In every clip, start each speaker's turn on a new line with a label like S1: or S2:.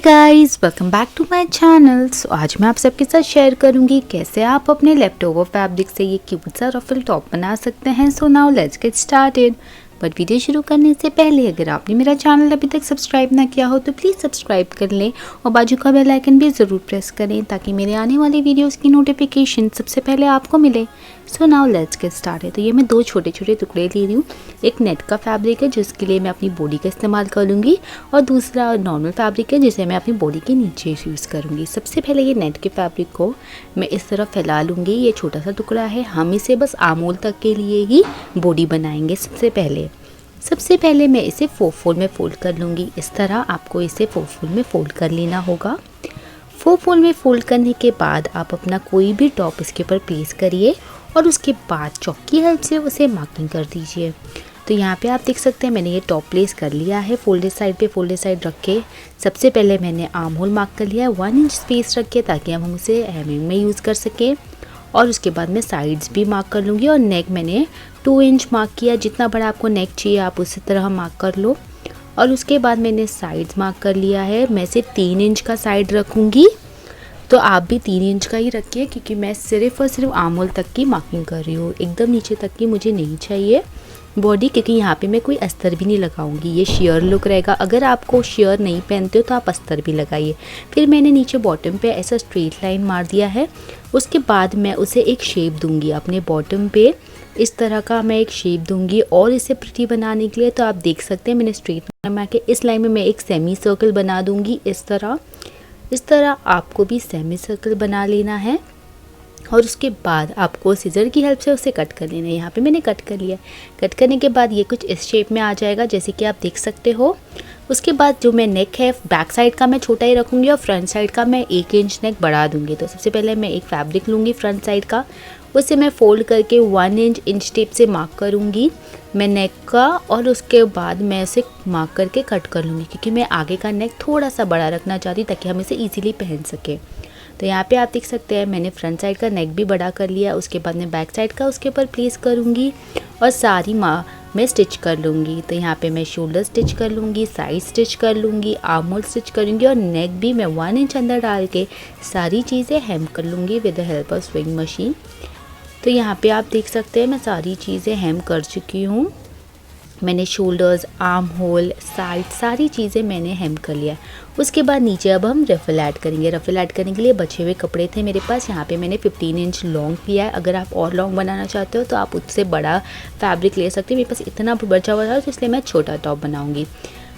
S1: Guys, welcome back to my channel. So आज मैं आप सबके साथ शेयर करूंगी कैसे आप अपने लेफ्टओवर फैब्रिक से ये क्यूट सा रफल टॉप बना सकते हैं। So now let's get started. But video शुरू करने से पहले अगर आपने मेरा चैनल अभी तक सब्सक्राइब ना किया हो तो प्लीज़ सब्सक्राइब कर लें और बाजू का बेल आइकन भी ज़रूर प्रेस करें ताकि मेरे आने वाली वीडियोस की नोटिफिकेशन सबसे पहले आपको मिले। So now let's get started. तो ये मैं दो छोटे छोटे टुकड़े ले रही हूँ। एक नेट का फैब्रिक है जिसके लिए मैं अपनी बॉडी का इस्तेमाल करूँगी और दूसरा नॉर्मल फैब्रिक है जिसे मैं अपनी बॉडी के नीचे यूज़ करूँगी। सबसे पहले ये नेट के फैब्रिक को मैं इस तरह फैला लूँगी। ये छोटा सा टुकड़ा है, हम इसे बस आमोल तक के लिए ही बॉडी बनाएंगे। सबसे पहले मैं इसे 4 फोल्ड में फ़ोल्ड कर लूँगी। इस तरह आपको इसे 4 फोल्ड में फ़ोल्ड कर लेना होगा। 4 फोल्ड में फ़ोल्ड करने के बाद आप अपना कोई भी टॉप इसके ऊपर प्लेस करिए और उसके बाद चॉक की हेल्प से उसे मार्किंग कर दीजिए। तो यहाँ पे आप देख सकते हैं मैंने ये टॉप प्लेस कर लिया है फोल्डेड साइड पे फोल्डेड साइड रख के। सबसे पहले मैंने आर्म होल मार्क कर लिया है 1 इंच स्पेस रख के ताकि हम उसे हेमिंग में यूज़ कर सकें। और उसके बाद मैं साइड्स भी मार्क कर लूँगी और नेक मैंने 2 इंच मार्क किया। जितना बड़ा आपको नेक चाहिए आप उसी तरह मार्क कर लो। और उसके बाद मैंने साइड्स मार्क कर लिया है। मैं सिर्फ 3 इंच का साइड रखूँगी, तो आप भी 3 इंच का ही रखिए क्योंकि मैं सिर्फ और सिर्फ आर्म होल तक की मार्किंग कर रही हूँ। एकदम नीचे तक की मुझे नहीं चाहिए बॉडी, क्योंकि यहाँ पे मैं कोई अस्तर भी नहीं लगाऊंगी। ये शेयर लुक रहेगा। अगर आपको शेयर नहीं पहनते हो तो आप अस्तर भी लगाइए। फिर मैंने नीचे बॉटम पे ऐसा स्ट्रेट लाइन मार दिया है। उसके बाद मैं उसे एक शेप दूंगी अपने बॉटम पे। इस तरह का मैं एक शेप दूंगी और इसे प्रिटी बनाने के लिए तो आप देख सकते हैं मैंने स्ट्रेट लाइन मार के इस लाइन में मैं एक सेमी सर्कल बना दूंगी। इस तरह आपको भी सेमी सर्कल बना लेना है और उसके बाद आपको सीजर की हेल्प से उसे कट कर लेना है। यहाँ पे मैंने कट कर लिया। कट करने के बाद ये कुछ इस शेप में आ जाएगा जैसे कि आप देख सकते हो। उसके बाद जो मैं नेक है बैक साइड का मैं छोटा ही रखूँगी और फ्रंट साइड का मैं 1 इंच नेक बढ़ा दूँगी। तो सबसे पहले मैं एक फैब्रिक लूँगी फ्रंट साइड का, उसे मैं फ़ोल्ड करके 1 इंच टेप से मार्क करूँगी मैं नेक का और उसके बाद मैं उसे मार्क करके कट कर लूँगी क्योंकि मैं आगे का नेक थोड़ा सा बड़ा रखना चाहती हूँ ताकि हम इसे ईजिली पहन सकें। तो यहाँ पे आप देख सकते हैं मैंने फ्रंट साइड का नेक भी बड़ा कर लिया। उसके बाद मैं बैक साइड का उसके ऊपर प्लेस करूँगी और सारी मैं स्टिच कर लूँगी। तो यहाँ पे मैं शोल्डर स्टिच कर लूँगी, साइड स्टिच कर लूँगी, आर्म होल स्टिच करूँगी और नेक भी मैं 1 इंच अंदर डाल के सारी चीज़ें हेम कर लूँगी with the help of swing machine. तो यहाँ पे आप देख सकते हैं मैं सारी चीज़ें हेम कर चुकी हूँ। मैंने शोल्डर्स, आर्म होल, साइड सारी चीज़ें मैंने हेम कर लिया। उसके बाद नीचे अब हम रफल ऐड करेंगे। रफल ऐड करने के लिए बचे हुए कपड़े थे मेरे पास। यहाँ पे मैंने 15 इंच लॉन्ग किया है। अगर आप और लॉन्ग बनाना चाहते हो तो आप उससे बड़ा फैब्रिक ले सकते हो। मेरे पास इतना बचा हुआ था तो इसलिए मैं छोटा टॉप बनाऊँगी।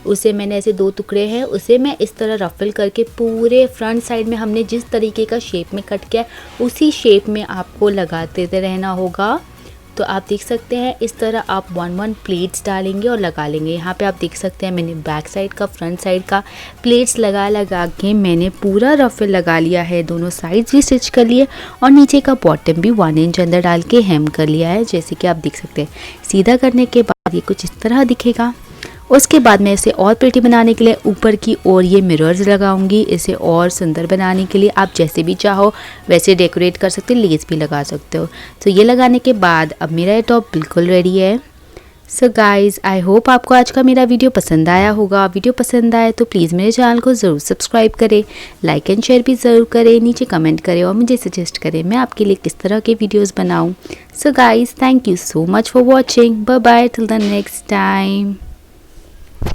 S1: उसे मैंने ऐसे 2 टुकड़े हैं, उसे मैं इस तरह रफल करके पूरे फ्रंट साइड में हमने जिस तरीके का शेप में कट किया उसी शेप में आपको लगाते रहना होगा। तो आप देख सकते हैं इस तरह आप 1 प्लेट्स डालेंगे और लगा लेंगे। यहाँ पे आप देख सकते हैं मैंने बैक साइड का फ्रंट साइड का प्लेट्स लगा के मैंने पूरा रफल लगा लिया है। दोनों साइड्स भी स्टिच कर लिए और नीचे का बॉटम भी 1 इंच अंदर डाल के हेम कर लिया है जैसे कि आप देख सकते हैं। सीधा करने के बाद ये कुछ इस तरह दिखेगा। उसके बाद मैं इसे और प्रिटी बनाने के लिए ऊपर की ओर ये मिरर्स लगाऊंगी। इसे और सुंदर बनाने के लिए आप जैसे भी चाहो वैसे डेकोरेट कर सकते हो, लेस भी लगा सकते हो। तो ये लगाने के बाद अब मेरा ये टॉप बिल्कुल रेडी है। सो गाइज़, आई होप आपको आज का मेरा वीडियो पसंद आया होगा। वीडियो पसंद आए तो प्लीज़ मेरे चैनल को ज़रूर सब्सक्राइब करें, लाइक एंड शेयर भी ज़रूर करें, नीचे कमेंट करें और मुझे सजेस्ट करें मैं आपके लिए किस तरह के वीडियोज़ बनाऊँ। So guys, thank you so much for watching. Bye bye till the next time.